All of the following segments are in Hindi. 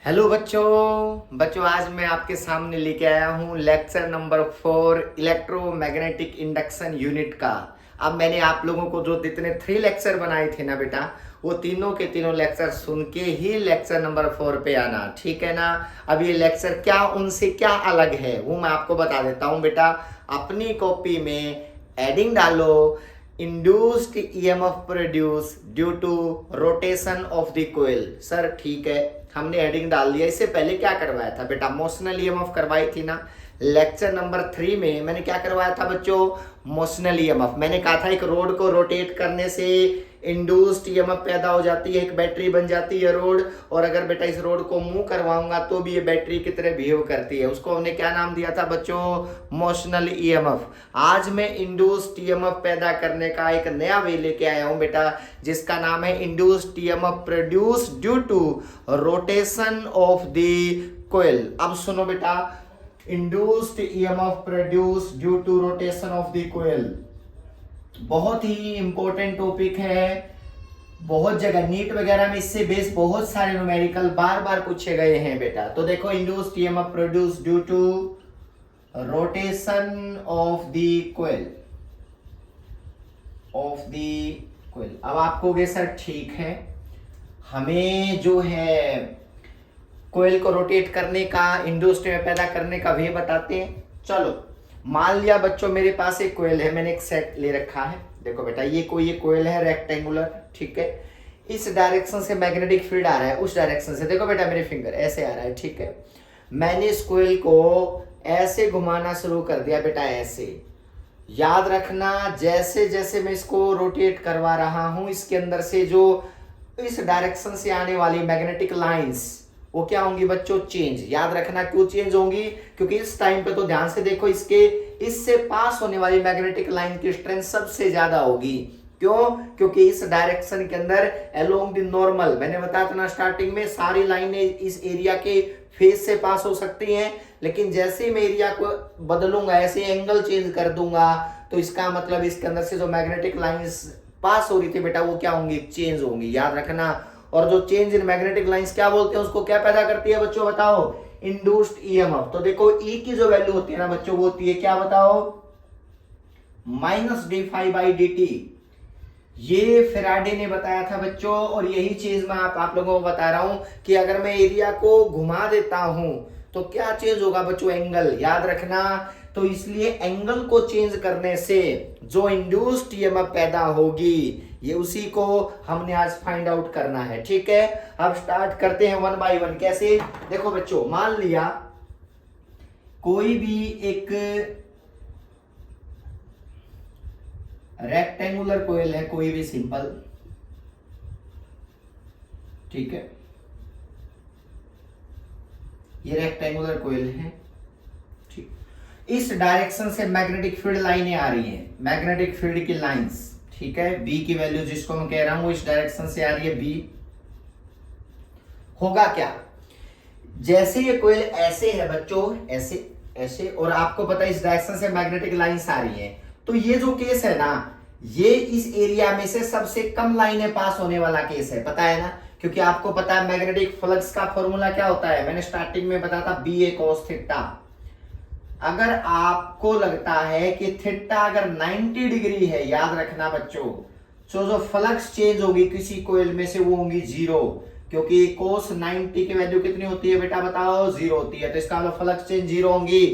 हेलो बच्चों आज मैं आपके सामने लेके आया हूँ lecture number 4 electromagnetic induction unit का। अब मैंने आप लोगों को जो जितने 3 लेक्चर बनाए थे ना बेटा, वो तीनों के तीनों लेक्चर सुन के ही लेक्चर नंबर 4 पे आना, ठीक है ना। अब ये लेक्चर क्या उनसे क्या अलग है वो मैं आपको बता देता हूँ बेटा। अपनी कॉपी में एडिंग डालो, induced EMF produce due to rotation of the coil. Sir ठीक है, हमने हेडिंग डाल दिया। इससे पहले क्या करवाया था बेटा, मोशनल ईएमएफ करवाई थी ना। लेक्चर नंबर 3 में मैंने क्या करवाया था बच्चों, मोशनल ईएमएफ। मैंने कहा था एक रोड को रोटेट करने से इंड्यूस्ड ईएमएफ पैदा हो जाती है, एक बैटरी बन जाती है रोड, और अगर बेटा इस रोड को मूव करवाऊंगा तो भी ये बैटरी की तरह बिहेव करती है। उसको हमने क्या नाम दिया था बच्चों, मोशनल ईएमएफ। आज मैं इंड्यूस्ड ईएमएफ पैदा करने का एक नया वे लेके आया हूं बेटा, जिसका नाम है induced EMF produce due to rotation of the coil. अब सुनो बेटा, induced EMF produce due to rotation of the coil बहुत ही इंपॉर्टेंट टॉपिक है। बहुत जगह नीट वगैरह में इससे बेस बहुत सारे न्यूमेरिकल बार बार पूछे गए हैं बेटा। तो देखो, induced EMF produce due to rotation of the coil अब आप कहोगे सर ठीक है, हमें जो है कोयल को रोटेट करने का, इंड्यूस्ड में पैदा करने का वे बताते हैं। चलो मान लिया बच्चों मेरे पास एक कोयल है, मैंने एक सेट ले रखा है। देखो बेटा, ये कोयल है रेक्टेंगुलर, ठीक है। इस डायरेक्शन से मैग्नेटिक फील्ड आ रहा है, उस डायरेक्शन से देखो बेटा मेरे फिंगर ऐसे आ रहा है, ठीक है। मैंने इस कोयल को ऐसे घुमाना शुरू कर दिया बेटा, ऐसे। याद रखना, जैसे जैसे मैं इसको रोटेट करवा रहा हूं, इसके अंदर से जो इस डायरेक्शन से आने वाली मैग्नेटिक लाइंस वो क्या होंगी बच्चों, चेंज। याद रखना क्यों चेंज होंगी, क्योंकि इस टाइम पे तो ध्यान से देखो, इससे पास होने वाली मैग्नेटिक लाइन की स्ट्रेंथ सबसे ज्यादा होगी। क्यों? क्योंकि इस डायरेक्शन के अंदर अलोंग द नॉर्मल, मैंने बताया था ना स्टार्टिंग में, सारी लाइनें इस एरिया के फेस से पास हो सकती हैं, लेकिन जैसे मैं एरिया को बदलूंगा, ऐसे एंगल चेंज कर दूंगा, तो इसका मतलब इसके अंदर से जो मैग्नेटिक लाइंस पास हो रही थी बेटा, वो क्या होंगी, चेंज होंगी। याद रखना। और जो चेंज इन मैग्नेटिक लाइंस क्या बोलते हैं, उसको क्या पैदा करती है बच्चों, बताओ, इंड्यूस्ड ईएमएफ। तो देखो ई की जो वैल्यू होती है ना बच्चों, वो होती है क्या, बताओ, -d∅dt। ये फेराडे ने बताया था बच्चों, और यही चीज मैं आप लोगों को बता रहा हूं कि अगर मैं एरिया को घुमा देता हूं तो क्या चेंज होगा बच्चों, एंगल। याद रखना। तो इसलिए एंगल को चेंज करने से जो इंड्यूस्ड ईएमएफ पैदा होगी, ये उसी को हमने आज फाइंड आउट करना है, ठीक है। अब स्टार्ट करते हैं 1 बाय 1। कैसे, देखो बच्चों, मान लिया कोई भी एक रेक्टेंगुलर कोयल है, कोई भी सिंपल, ठीक है। ये रेक्टेंगुलर कोयल है, ठीक। इस डायरेक्शन से मैग्नेटिक फील्ड लाइनें आ रही हैं, मैग्नेटिक फील्ड की लाइंस, ठीक है। बी की वैल्यू जिसको मैं कह रहा हूं इस डायरेक्शन से आ रही है, बी। होगा क्या, जैसे ये कोयल ऐसे है बच्चों, ऐसे ऐसे, और आपको पता है इस डायरेक्शन से मैग्नेटिक लाइंस आ रही हैं, तो ये जो केस है ना, ये इस एरिया में से सबसे कम लाइनें पास होने वाला केस है, पता है ना। क्योंकि आपको पता है मैग्नेटिक फ्लक्स का फॉर्मूला क्या होता है, मैंने स्टार्टिंग में बताया था, बी ए कॉस थीटा। अगर आपको लगता है कि थीटा अगर 90 डिग्री है, याद रखना बच्चों, तो जो फ्लक्स चेंज होगी किसी कोयल में से वो होंगी 0, क्योंकि कोस 90 की वैल्यू कितनी होती है बेटा, बताओ, 0 होती है। तो इसका मतलब फ्लक्स चेंज 0 होंगी।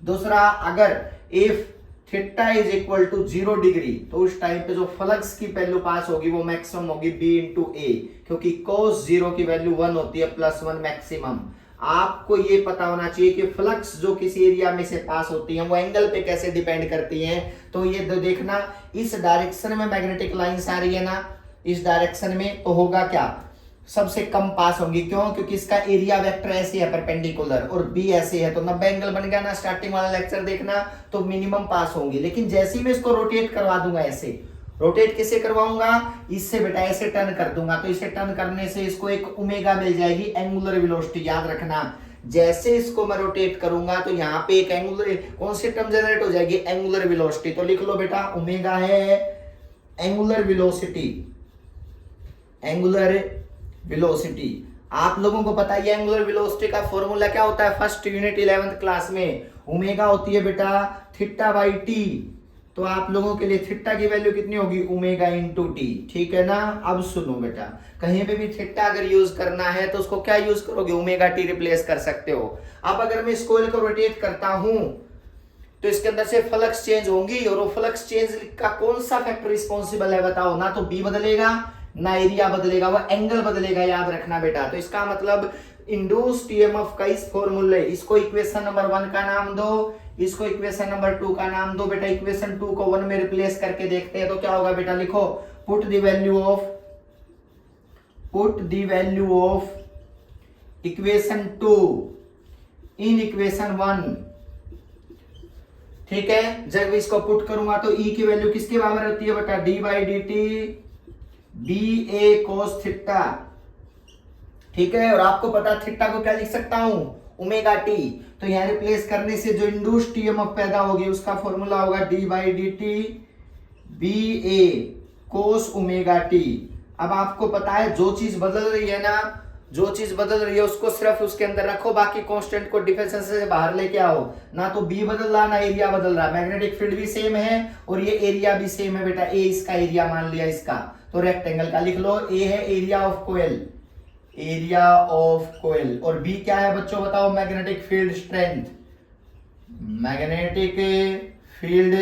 दूसरा, अगर if theta is equal to 0 degree, तो उस टाइम पे जो फ्लक्स की वैल्यू पास होगी वो मैक्सिमम होगी b इंटू ए, क्योंकि कोस 0 की वैल्यू 1 होती है, +1 मैक्सिमम। आपको ये पता होना चाहिए कि फ्लक्स जो किसी एरिया में से पास होती है वो एंगल पे कैसे डिपेंड करती हैं। तो ये देखना, इस डायरेक्शन में मैग्नेटिक लाइंस आ रही है ना, इस डायरेक्शन में, तो होगा क्या, सबसे कम पास होंगी। क्यों? क्योंकि इसका एरिया वेक्टर ऐसे है परपेंडिकुलर, और बी ऐसे है, तो 90 एंगल बन गया ना। स्टार्टिंग वाला लेक्चर देखना, तो मिनिमम पास होंगी। लेकिन जैसे ही मैं इसको रोटेट करवा दूंगा, ऐसे रोटेट कैसे करवाऊंगा, इससे बेटा ऐसे टर्न कर दूंगा, तो इसे टर्न करने से इसको एक ओमेगा मिल जाएगी, एंगुलर वेलोसिटी। याद रखना, जैसे इसको मैं रोटेट करूंगा तो यहाँ पे एक एंगुलर कौन सी टर्म जनरेट हो जाएगी, एंगुलर वेलोसिटी। तो लिख लो बेटा, ओमेगा है एंगुलर वेलोसिटी, एंगुलर वेलोसिटी। आप लोगों को पता है एंगुलर वेलोसिटी का फॉर्मूला क्या होता है फर्स्ट यूनिट 11th क्लास में, ओमेगा होती है बेटा थीटा बाई टी। तो आप लोगों के लिए थीटा की वैल्यू कितनी होगी, ओमेगा इंटू टी, ठीक है ना। अब सुनो बेटा, कहीं पे भी थीटा अगर यूज करना है तो उसको क्या यूज करोगे, ओमेगा टी रिप्लेस कर सकते हो। अब अगर मैं इस कोयल को रोटेट करता हूं तो इसके अंदर से फ्लक्स चेंज होंगी, और वो फ्लक्स चेंज का कौन सा फैक्टर रिस्पॉन्सिबल है बताओ, ना तो बी बदलेगा ना एरिया बदलेगा, वो एंगल बदलेगा, याद रखना बेटा। तो इसका मतलब इंड्यूस्ड ईएमएफ का इस फॉर्मूले, इसको इक्वेशन नंबर 1 का नाम दो, इसको इक्वेशन नंबर 2 का नाम दो बेटा। इक्वेशन 2 को 1 में रिप्लेस करके देखते हैं तो क्या होगा बेटा, लिखो put the value of equation 2 in equation 1, ठीक है। जब इसको पुट करूंगा तो ई की वैल्यू किसके बराबर होती है बेटा, D by D T B A cos theta, ठीक है। और आपको पता थीटा को क्या लिख सकता हूं, ओमेगा टी। तो यहां रिप्लेस करने से जो इंड्यूस्ड ईएमएफ पैदा होगी उसका फॉर्मूला होगा D by D T B A cos omega T. अब आपको पता है जो चीज बदल रही है ना, जो चीज बदल रही है उसको सिर्फ उसके अंदर रखो, बाकी कांस्टेंट को डिफरेंस से बाहर लेके आओ। ना तो बी बदल रहा ना एरिया बदल रहा, मैग्नेटिक फील्ड भी सेम है और ये एरिया भी सेम है बेटा। ए इसका एरिया मान लिया इसका, तो रेक्टेंगल का लिख लो, ए है area of coil, area of coil, और बी क्या है बच्चों बताओ, magnetic field strength, magnetic field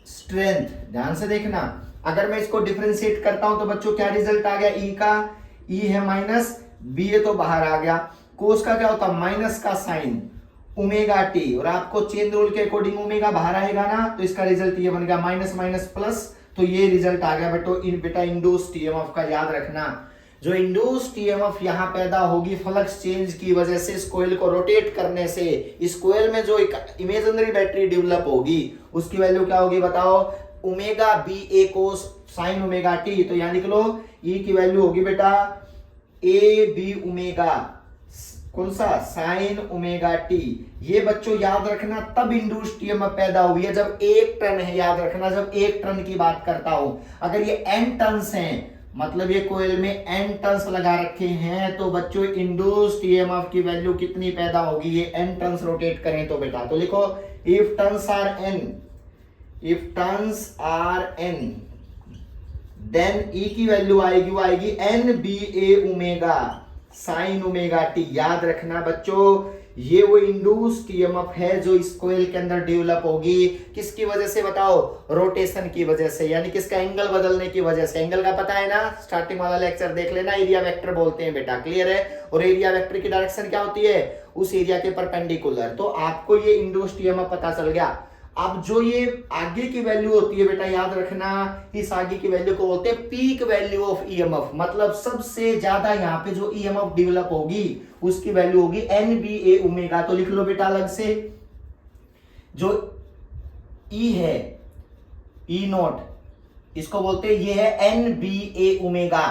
strength. ध्यान से देखना, अगर मैं इसको डिफरेंशिएट करता हूं तो बच्चों क्या रिजल्ट आ गया, ई का, ई है माइनस, बी है तो बाहर आ गया। कोस का क्या होता, माइनस का साइन ओमेगा टी, और आपको चेन रूल के अकॉर्डिंग ओमेगा बाहर आएगा ना, तो इसका रिजल्ट ये बन गया माइनस माइनस प्लस, तो ये रिजल्ट आ गया बेटा इंड्यूस्ड ईएमएफ का। याद रखना जो इंड्यूस्ड ईएमएफ यहां पैदा होगी फ्लक्स चेंज की वजह से, इस कोयल को रोटेट करने से, इस कोयल में जो एक इमेजिनरी बैटरी डेवलप होगी उसकी वैल्यू क्या होगी बताओ, omega B A cos sign omega T. तो यहां लिख लो ई की वैल्यू होगी बेटा ए बी ओमेगा, कौन सा, साइन ओमेगा टी। ये बच्चों याद रखना तब इंड्यूस्ड ईएमएफ पैदा हुई है जब 1 टन है, याद रखना जब 1 टन की बात करता हूं। अगर ये n टन्स हैं, मतलब ये कोयल में n टन्स लगा रखे हैं, तो बच्चों इंड्यूस्ड ईएमएफ की वैल्यू कितनी पैदा होगी, ये n टन्स रोटेट करें तो बेटा। तो लिखो if turns are n then E की वैल्यू आएगी, वो आएगी n B A omega sine omega T. याद रखना बच्चों ये वो इंड्यूस्ड ईएमएफ है जो इस कोयल के अंदर डेवलप होगी, किसकी वजह से बताओ, रोटेशन की वजह से, यानी किसका, एंगल बदलने की वजह से। एंगल का पता है ना, स्टार्टिंग वाला लेक्चर देख लेना, एरिया वेक्टर बोलते हैं बेटा, क्लियर है। और एरिया वेक्टर की डायरेक्शन क्या होती है, उस एरिया के परपेंडिकुलर। तो आपको ये इंड्यूस्ड ईएमएफ पता चल गया। अब जो ये आगे की वैल्यू होती है बेटा, याद रखना इस आगे की वैल्यू को बोलते हैं पीक वैल्यू ऑफ ईएमएफ, मतलब सबसे ज्यादा यहाँ पे जो ईएमएफ डेवलप होगी उसकी वैल्यू होगी एन बी ए ओमेगा। तो लिख लो बेटा अलग से, जो ई है ई नॉट, इसको बोलते हैं, ये है एन बी ए ओमेगा।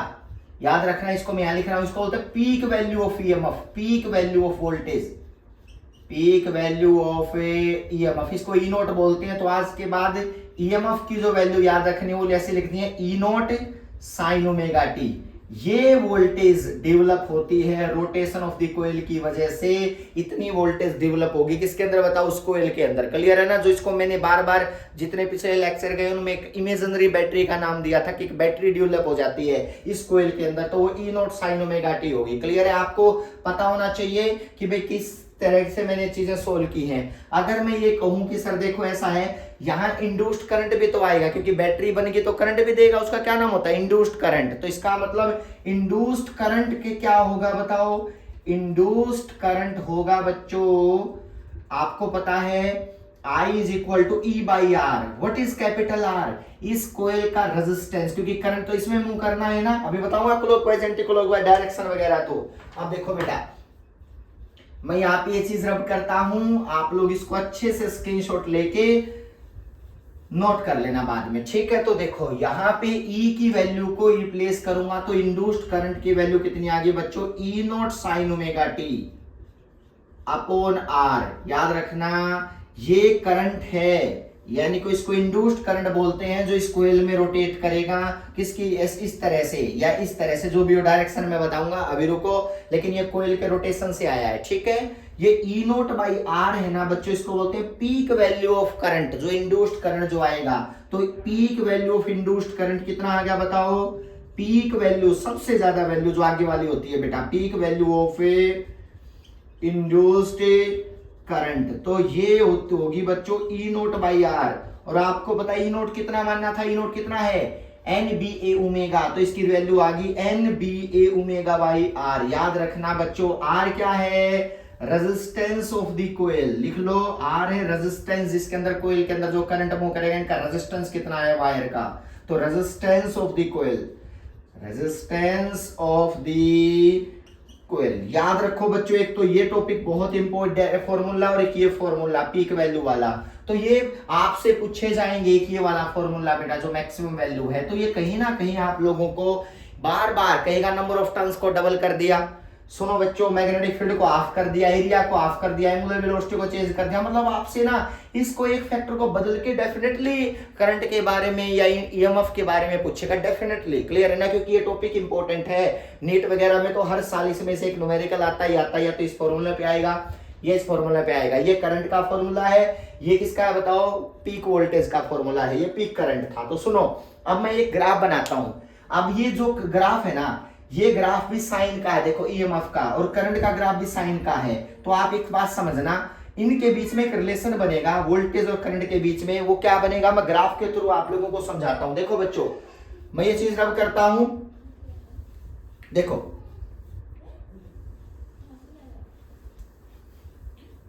याद रखना, इसको मैं यहां लिख रहा हूं, इसको बोलते हैं peak value of EMF, peak value of voltage, peak value of EMF, इसको ई नोट बोलते हैं। तो आज के बाद ईएमएफ की जो वैल्यू याद रखनी है वो ऐसे लिखती है ई नोट साइन ओमेगा टी। ये वोल्टेज डेवलप होती है रोटेशन ऑफ द कोयल की वजह से, इतनी वोल्टेज डेवलप होगी किसके अंदर बताओ, उस कोयल के अंदर, क्लियर है ना। जो इसको मैंने बार बार जितने पिछले लेक्चर गए उनमें एक इमेजिनरी बैटरी का नाम दिया था कि एक बैटरी डेवलप हो जाती है इस कोयल के अंदर, तो वो ई नोट साइन ओमेगा टी होगी, क्लियर है। आपको पता होना चाहिए कि भाई किस तरह से मैंने चीजें सोल्व की हैं। अगर मैं ये कहूं कि सर देखो ऐसा है, यहां इंड्यूस्ड करंट भी तो आएगा क्योंकि बैटरी बनेगी तो करंट भी देगा, उसका क्या नाम होता है, इंड्यूस्ड करंट। तो इसका मतलब इंड्यूस्ड करंट के क्या होगा बताओ, इंड्यूस्ड करंट होगा बच्चों, आपको पता है I is equal to E by R. What is capital R, इस कोयल का रेजिस्टेंस, क्योंकि करंट तो इसमें मूव करना है ना। अभी बताऊंगा क्लॉकवाइज एंटी क्लॉकवाइज डायरेक्शन वगैरह। तो अब देखो बेटा, मैं यहाँ पे ये चीज रब करता हूं, आप लोग इसको अच्छे से स्क्रीनशॉट लेके नोट कर लेना बाद में, ठीक है। तो देखो यहाँ पे E की वैल्यू को रिप्लेस करूंगा तो इंड्यूस्ड करंट की वैल्यू कितनी आ गई बच्चों, E naught sine omega T upon R. याद रखना ये करंट है, यानी कि इसको इंड्यूस्ड करंट बोलते हैं, जो इस कोयल में रोटेट करेगा किसकी, इस तरह से या इस तरह से, जो भी डायरेक्शन में बताऊंगा, अभी रुको। लेकिन ये कोयल के रोटेशन से आया है, ठीक है। ये ई नोट बाई आर है ना बच्चों, इसको बोलते हैं पीक वैल्यू ऑफ करंट, जो इंड्यूस्ड करंट जो आएगा। तो peak value of induced current कितना आ गया बताओ, पीक वैल्यू, सबसे ज्यादा वैल्यू जो आगे वाली होती है बेटा, peak value of induced current, तो ये होगी बच्चों ई नोट बाई आर। और आपको पता है ई नोट कितना मानना था, ई नोट कितना है एन बी ए ओमेगा, तो इसकी वैल्यू आ गई N B A omega by R. याद रखना बच्चों आर क्या है, रेजिस्टेंस ऑफ द कोयल, लिख लो आर है रेजिस्टेंस, जिसके अंदर कोयल के अंदर जो करंट मूव करेगा इनका रेजिस्टेंस कितना है वायर का, तो resistance of the coil, resistance of the coil. याद रखो बच्चों, एक तो ये टॉपिक बहुत इंपॉर्टेंट फॉर्मूला, और एक ये फॉर्मूला पीक वैल्यू वाला, तो ये आपसे पूछे जाएंगे कि ये वाला फॉर्मूला बेटा जो मैक्सिमम वैल्यू है, तो ये कहीं ना कहीं आप लोगों को बार बार कहेगा, नंबर ऑफ टर्न्स को डबल कर दिया, सुनो बच्चों, मैग्नेटिक फील्ड को ऑफ कर दिया, एरिया को ऑफ कर दिया, एंगुलर वेलोसिटी को चेंज कर दिया, मतलब आपसे ना इसको एक फैक्टर को बदल के डेफिनेटली करंट के बारे में या ईएमएफ के बारे में पूछेगा, डेफिनेटली। क्लियर है ना, क्योंकि ये टॉपिक इंपॉर्टेंट है, नीट वगैरह में तो हर साल इसमें से एक न्यूमेरिकल आता ही आता है, या तो इस फॉर्मूले पे आएगा, ये इस फॉर्मूला पे आएगा। ये करंट का फॉर्मूला है, ये किसका है बताओ, पीक वोल्टेज का फॉर्मूला है, ये पीक करंट था। तो सुनो, अब मैं एक ग्राफ बनाता हूं। अब ये जो ग्राफ है ना, ये ग्राफ भी साइन का है, देखो ईएमएफ का, और करंट का ग्राफ भी साइन का है। तो आप एक बात समझना, इनके बीच में एक रिलेशन बनेगा वोल्टेज और करंट के बीच में, वो क्या बनेगा मैं ग्राफ के थ्रू आप लोगों को समझाता हूं। देखो बच्चों, मैं ये चीज रब करता हूं, देखो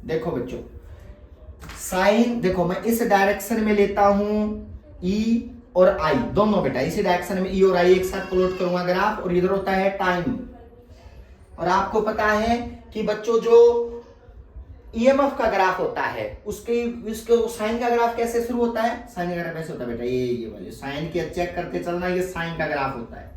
देखो बच्चों, साइन, देखो मैं इस डायरेक्शन में लेता हूं ई और आई दोनों बेटा, इसी डायरेक्शन में ई और आई एक साथ प्लॉट करूंगा ग्राफ, और इधर होता है टाइम। और आपको पता है कि बच्चों जो ईएमएफ का ग्राफ होता है उसके साइन का ग्राफ कैसे शुरू होता है, साइन का ग्राफ ऐसे होता है बेटा, ये वाले साइन की चेक करते चलना, ये साइन का ग्राफ होता है,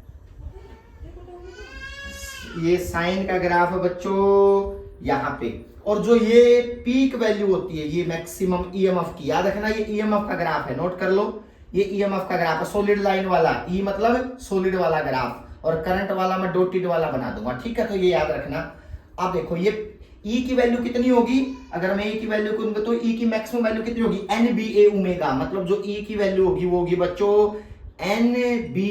ये साइन का ग्राफ है बच्चों यहाँ पे। और जो ये पीक वैल्यू होती है ये मैक्सिमम ईएमएफ की, याद रखना ये ईएमएफ का ग्राफ है, नोट कर लो, ये ईएमएफ का ग्राफ है, सॉलिड लाइन वाला, ई मतलब सॉलिड वाला ग्राफ, और करंट वाला मैं डॉटेड वाला बना दूंगा, ठीक है। तो ये याद रखना। अब देखो ये ई की वैल्यू कितनी होगी, अगर मैं ई की वैल्यू कहूंगा तो ई की मैक्सिमम वैल्यू कितनी होगी, एन बी ए ओमेगा, मतलब जो ई की वैल्यू होगी वो होगी बच्चों एन बी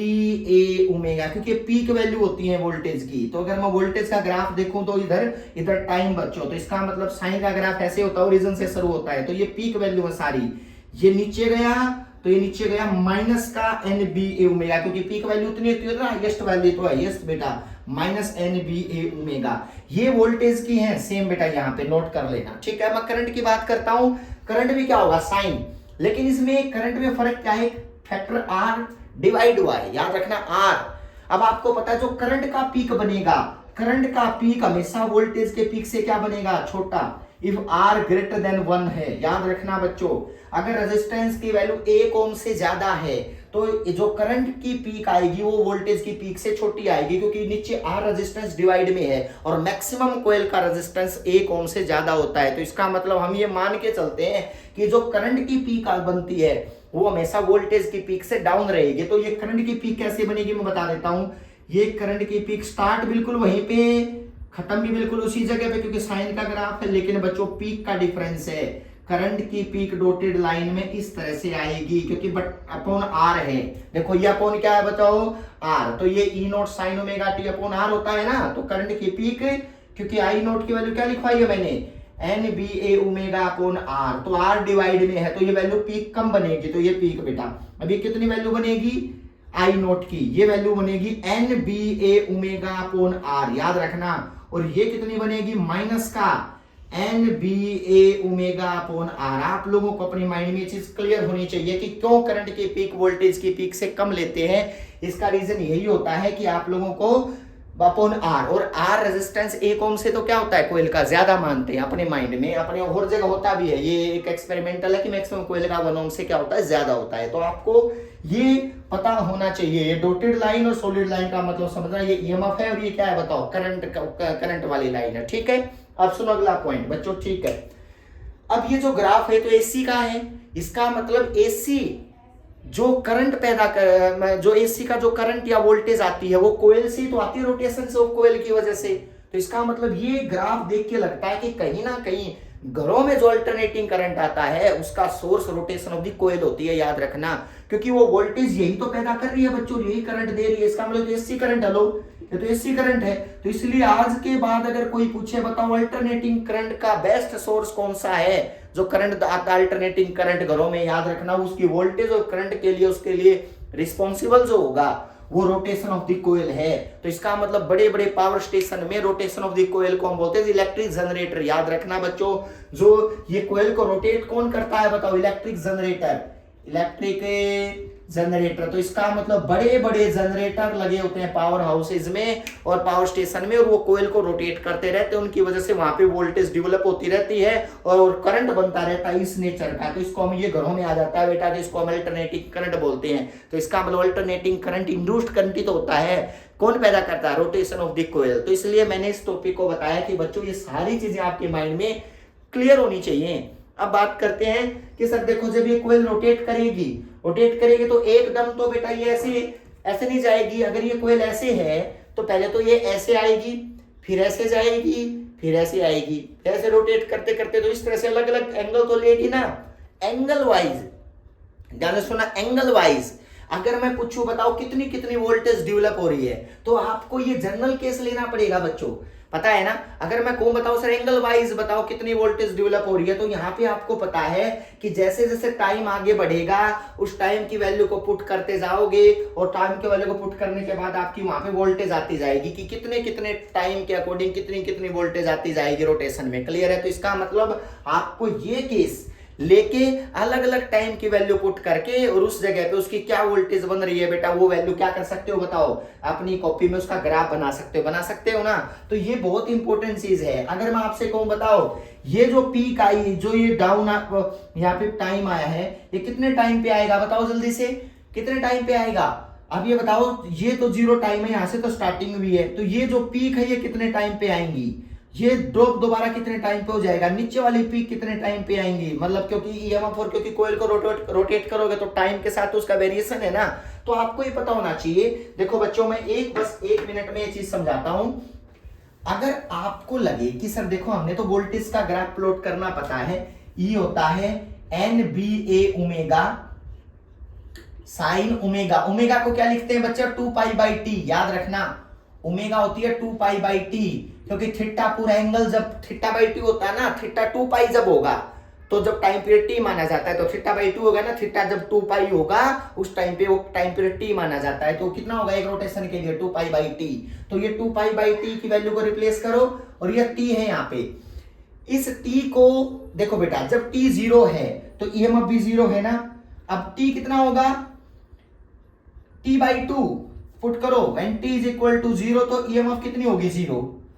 ए ओमेगा, क्योंकि पीक वैल्यू होती है वोल्टेज की। तो अगर मैं वोल्टेज का ग्राफ देखूं तो इधर टाइम बच्चों, तो इसका मतलब साइन का ग्राफ ऐसे होता है, ओरिजिन से शुरू होता है, तो ये पीक वैल्यू है सारी। ये नीचे गया तो ये नीचे गया माइनस का एन बी ए ओमेगा, क्योंकि पीक वैल्यू इतनी होती है ना, हाईएस्ट वैल्यू तो है यस बेटा, minus N B A omega. ये वोल्टेज की है सेम बेटा, यहाँ पे नोट कर लेना, ठीक है। मैं करंट की बात करता हूं, करंट भी क्या होगा साइन, लेकिन इसमें करंट में फर्क क्या है, फैक्टर आर डिवाइड हुआ है, याद रखना आर। अब आपको पता है जो करंट का पीक बनेगा, करंट का पीक हमेशा वोल्टेज के पीक से क्या बनेगा, छोटा, इफ आर ग्रेटर देन 1 है। याद रखना बच्चों, अगर रेजिस्टेंस की वैल्यू 1 ओम से ज्यादा है तो जो करंट की पीक आएगी वो वोल्टेज की पीक से छोटी आएगी, क्योंकि नीचे आर रेजिस्टेंस डिवाइड में है और मैक्सिमम कोयल का रेजिस्टेंस 1 ओम से ज्यादा होता है। तो इसका मतलब हम ये मान के चलते हैं कि जो करंट की पीक बनती है वो हमेशा वोल्टेज की पीक से डाउन रहेगी। तो ये करंट की पीक कैसे बनेगी मैं बता देता हूं। ये करंट की पीक स्टार्ट बिल्कुल वहीं पे, खत्म भी बिल्कुल उसी जगह पे, क्योंकि साइन का ग्राफ है, लेकिन बच्चों पीक का डिफरेंस है। करंट की पीक डॉटेड लाइन में इस तरह से आएगी, क्योंकि बट अपॉन आर है। देखो ये अपॉन क्या है बताओ, आर, तो ये E naught sine omega T upon R होता है ना। तो करंट की पीक, क्योंकि आई नोट की वैल्यू क्या लिखवाई है मैंने, N B A omega upon R, तो आर डिवाइड में है तो ये वैल्यू पीक कम बनेगी, तो ये पीक बेटा अभी कितनी वैल्यू बनेगी, आई नोट की ये वैल्यू बनेगी N B A omega upon R, याद रखना। और ये कितनी बनेगी, माइनस का N B A omega upon R. आप लोगों को अपनी माइंड में ये चीज क्लियर होनी चाहिए कि क्यों करंट की पीक वोल्टेज की पीक से कम लेते हैं। इसका रीजन यही होता है कि आप लोगों को अपॉन आर, और आर रेजिस्टेंस 1 ओम से तो क्या होता है कोयल का ज्यादा मानते हैं अपने माइंड में, अपने और जगह होता भी है, ये एक एक्सपेरिमेंटल है कि मैक्सिमम कोयल का 1 ओम से क्या होता है ज्यादा होता है। तो आपको ये पता होना चाहिए, ये डॉटेड लाइन और सॉलिड लाइन का मतलब समझना, ये ईएमएफ है और ये क्या है बताओ, करंट वाली लाइन है, ठीक है। अब सुनो अगला पॉइंट बच्चों, ठीक है। अब ये जो ग्राफ है तो एसी का है, इसका मतलब एसी जो करंट पैदा कर, जो एसी का जो करंट या वोल्टेज आती है वो कोयल से तो आती है, रोटेशन से, कोयल की वजह से। तो इसका मतलब ये ग्राफ देख के लगता है कि कहीं ना कहीं घरों में जो अल्टरनेटिंग करंट आता है उसका सोर्स रोटेशन ऑफ द कोयल होती है, याद रखना, क्योंकि वो वोल्टेज यही तो पैदा कर रही है बच्चों, यही करंट दे रही है। इसका मतलब तो एसी करंट, हेलो ये तो एसी करंट है। तो इसलिए आज के बाद अगर कोई पूछे बताओ अल्टरनेटिंग करंट का बेस्ट सोर्स कौन सा है, जो करंट आता है अल्टरनेटिंग करंट घरों में, याद रखना उसकी वोल्टेज और करंट के लिए उसके लिए रिस्पॉन्सिबल जो होगा वो रोटेशन ऑफ द कोयल है। तो इसका मतलब बड़े बड़े पावर स्टेशन में रोटेशन ऑफ द कोयल को हम बोलते हैं इलेक्ट्रिक जनरेटर, याद रखना बच्चों। जो ये कोयल को रोटेट कौन करता है बताओ, इलेक्ट्रिक जनरेटर, इलेक्ट्रिक जनरेटर। तो इसका मतलब बड़े बड़े जनरेटर लगे होते हैं पावर हाउसेज में और पावर स्टेशन में, और वो कोयल को रोटेट करते रहते हैं, उनकी वजह से वहां पे वोल्टेज डेवलप होती रहती है और करंट बनता रहता है इस नेचर का। तो इसको हम, ये घरों में आ जाता है बेटा, तो इसको हम अल्टरनेटिंग करंट बोलते हैं। तो इसका मतलब अल्टरनेटिंग करंट इंड्यूस्ड करंट ही तो होता है, कौन पैदा करता है, रोटेशन ऑफ द कोयल। तो इसलिए मैंने इस टॉपिक को बताया कि बच्चों ये सारी चीजें आपके माइंड में क्लियर होनी चाहिए। अब बात करते हैं कि सर देखो जब ये कोयल रोटेट करेगी तो एकदम तो बेटा ये ऐसे नहीं जाएगी। अगर ये कोयल ऐसे है तो पहले तो ये ऐसे आएगी, फिर ऐसे जाएगी, फिर ऐसे आएगी, ऐसे रोटेट करते करते तो इस तरह से अलग अलग एंगल तो लेगी ना, एंगल वाइज, ध्यान से सुना, एंगल वाइज। अगर मैं पूछूं बताओ कितनी कितनी वोल्टेज डेवलप हो रही है, तो आपको ये जनरल केस लेना पड़ेगा बच्चों, पता है ना। अगर मैं कहूं बताओ सर एंगल वाइज बताओ कितनी वोल्टेज डेवलप हो रही है, तो यहाँ पे आपको पता है कि जैसे जैसे टाइम आगे बढ़ेगा उस टाइम की वैल्यू को पुट करते जाओगे, और टाइम की वैल्यू को पुट करने के बाद आपकी वहां पे वोल्टेज आती जाएगी कि कितने कितने टाइम के अकॉर्डिंग कितनी कितनी वोल्टेज आती जाएगी रोटेशन में, क्लियर है। तो इसका मतलब आपको ये केस लेके अलग अलग टाइम की वैल्यू पुट करके और उस जगह पे उसकी क्या वोल्टेज बन रही है बेटा, वो वैल्यू क्या कर सकते हो बताओ, अपनी कॉपी में उसका ग्राफ बना सकते हो ना। तो ये बहुत इंपॉर्टेंट चीज है। अगर मैं आपसे कहूं बताओ ये जो पीक आई, जो ये डाउन यहाँ पे टाइम आया है, ये कितने टाइम पे आएगा बताओ जल्दी से, कितने टाइम पे आएगा। अब ये बताओ ये तो 0 टाइम है, यहां से तो स्टार्टिंग हुई है, तो ये जो पीक है ये कितने टाइम पे आएंगी, ये ड्रॉप दोबारा कितने टाइम पे हो जाएगा, नीचे वाली पीक कितने टाइम पे आएंगी, मतलब क्योंकि ईएमएफ और क्योंकि कोयल को रोटेट करोगे तो टाइम के साथ तो उसका वेरिएशन है ना, तो आपको ये पता होना चाहिए। देखो बच्चों मैं बस एक मिनट में ये चीज समझाता हूं। अगर आपको लगे कि सर देखो हमने तो वोल्टेज का ग्राफ प्लॉट करना पता है, ई होता है NBA omega sine omega, omega को क्या लिखते हैं बच्चा 2π/t, याद रखना ओमेगा होती है 2π/t, क्योंकि थीटा पूरा एंगल जब θ/t होता है ना, थीटा 2π जब होगा तो जब टाइम पीरियड t माना जाता है तो θ/2 होगा ना, थीटा जब 2π होगा उस टाइम पे वो टाइम पीरियड t माना जाता है, तो कितना होगा एक रोटेशन के लिए 2π/t। तो ये 2π/t की वैल्यू को रिप्लेस करो और ये t है यहाँ पे, इस t को देखो बेटा जब t 0 है तो ईएमएफ भी 0 है ना। अब t कितना होगा t/2 पुट करो, when t is equal to 0 तो ईएमएफ कितनी होगी 0।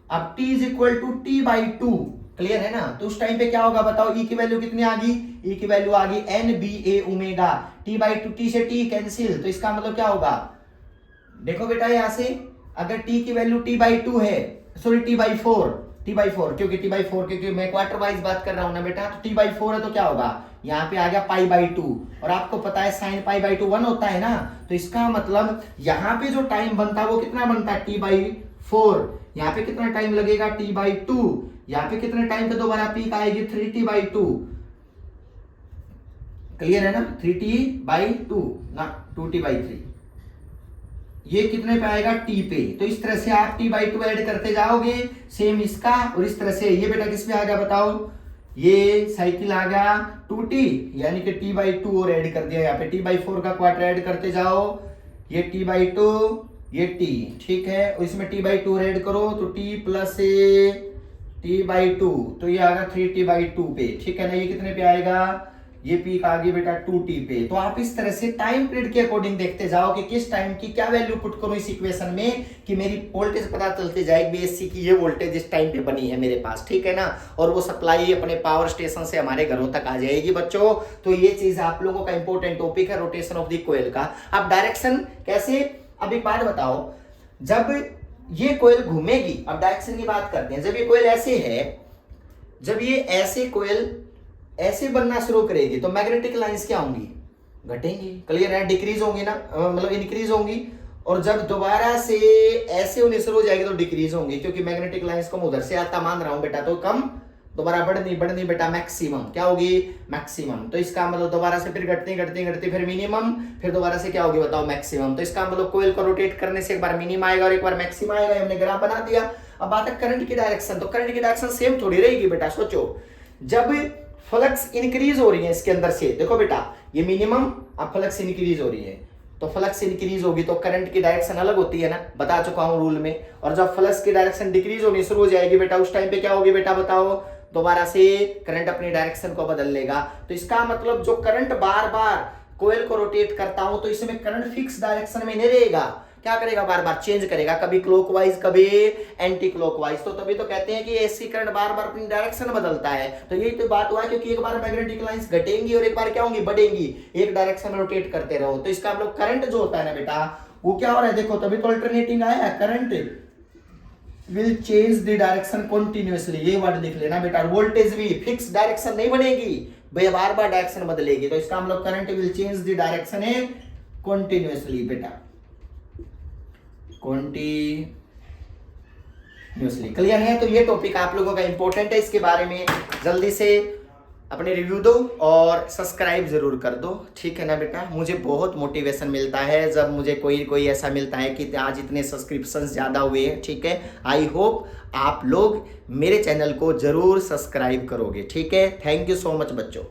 अब t is equal to t/2, clear है ना। तो उस टाइम पे क्या होगा बताओ, e की वैल्यू कितनी आ गई, e की वैल्यू आ गई NBA ओमेगा, t/2, t से t कैंसिल, तो इसका मतलब क्या होगा, देखो बेटा यहां से अगर t की वैल्यू t/2 है, सॉरी t/4 क्योंकि मैं क्वार्टर वाइज बात कर रहा हूं ना बेटा, तो t/4 है तो क्या होगा, यहाँ पे आ गया π/2, और आपको पता है साइन π/2 1 होता है ना, तो इसका मतलब यहाँ पे जो टाइम बनता है वो कितना बनता है t/4, यहाँ पे कितना टाइम लगेगा t/2, यहाँ पे कितने टाइम पे दोबारा पीक आएगी 3t/2, क्लियर है ना, 3t/2 ना 2t/3, ये कितने पे आएगा t पे। तो इस तरह से आप t/2 ऐड करते जाओगे, सेम इसका, और इस तरह से ये बेटा किस पे आ गया बताओ, ये साइकिल आ गया 2t, यानी कि t/2 और ऐड कर दिया, यहाँ पे t/4 का क्वार्टर ऐड करते जाओ, ये t/2 ये t, ठीक है, और इसमें t/2 ऐड करो तो t प्लस t/2, तो ये आएगा 3t/2 पे, ठीक है ना। ये कितने पे आएगा, ये पीक आ गई बेटा 2t पे। तो आप इस तरह से टाइम पीरियड के अकॉर्डिंग देखते जाओ कि किस टाइम की क्या वैल्यू पुट करूं इस इक्वेशन में, कि मेरी वोल्टेज पता चलती जाएगी एसी की ये वोल्टेज इस टाइम पे बनी है मेरे पास, ठीक है ना, और वो सप्लाई अपने पावर स्टेशन से हमारे घरों तक आ जाएगी बच्चों। तो ये चीज आप लोगों का इंपॉर्टेंट टॉपिक है रोटेशन ऑफ द कोयल का। अब डायरेक्शन कैसे, अब एक बात बताओ, जब ये कोयल घूमेगी, अब डायरेक्शन की बात करते हैं, जब ये कोयल ऐसे है, जब ये ऐसे कोयल ऐसे बनना शुरू करेगी तो मैग्नेटिक लाइंस क्या होंगी, घटेंगी। क्लियर है, डिक्रीज होंगी ना, मतलब इंक्रीज होंगी। और जब दोबारा से ऐसे होने शुरू हो जाएगी तो डिक्रीज होंगी, क्योंकि मैग्नेटिक लाइंस को मैं उधर से आता मान रहा हूं बेटा, तो कम, दोबारा बढ़नी बेटा मैक्सिमम, क्या होगी, मैक्सिमम। तो इसका मतलब दोबारा से फिर घटती फिर मिनिमम, फिर दोबारा से क्या होगी बताओ, मैक्सिमम। तो इसका मतलब कोयल को रोटेट करने से एक बार मिनिमम आएगा और एक बार मैक्सिमम आएगा। हमने ग्राफ बना दिया। अब बात है करंट की डायरेक्शन, तो करंट की डायरेक्शन सेम थोड़ी रहेगी बेटा। सोचो जब फ्लक्स इंक्रीज हो रही है इसके अंदर से, देखो बेटा ये मिनिमम, अब फ्लक्स इंक्रीज हो रही है, तो फ्लक्स इंक्रीज होगी तो करंट की डायरेक्शन अलग होती है ना, बता चुका हूं रूल में। और जब फ्लक्स की डायरेक्शन डिक्रीज होनी शुरू हो जाएगी बेटा, उस टाइम पे क्या होगी बेटा बताओ, दोबारा से करंट अपनी डायरेक्शन को बदल लेगा। तो इसका मतलब जो करंट बार बार कोयल को रोटेट करता हूं तो इसमें करंट फिक्स डायरेक्शन में नहीं रहेगा, क्या करेगा, बार बार चेंज करेगा, कभी क्लॉकवाइज कभी एंटी क्लॉकवाइज। तो तभी तो कहते हैं कि एसी करंट बार बार अपनी डायरेक्शन बदलता है। तो यही तो बात हुआ, क्योंकि एक बार मैग्नेटिक लाइंस घटेंगी और एक बार क्या होंगी, बढ़ेंगी, एक डायरेक्शन में रोटेट करते रहो। तो इसका मतलब करंट जो होता है ना बेटा, वो क्या हो रहा है, देखो तभी तो अल्टरनेटिंग आया है, current will change the direction continuously, ये वर्ड लिख लेना बेटा। वोल्टेज भी फिक्स डायरेक्शन नहीं बनेगी, बार बार डायरेक्शन बदलेगी। तो इसका मतलब current will change the direction है कंटिन्यूअसली बेटा, कंटिन्यूअसली। क्लियर है। तो ये टॉपिक आप लोगों का इंपॉर्टेंट है, इसके बारे में जल्दी से अपने रिव्यू दो और सब्सक्राइब जरूर कर दो, ठीक है ना बेटा। मुझे बहुत मोटिवेशन मिलता है जब मुझे कोई ऐसा मिलता है कि आज इतने सब्सक्रिप्शंस ज़्यादा हुए हैं, ठीक है। आई होप आप लोग मेरे चैनल को जरूर सब्सक्राइब करोगे, ठीक है। थैंक यू सो मच बच्चों।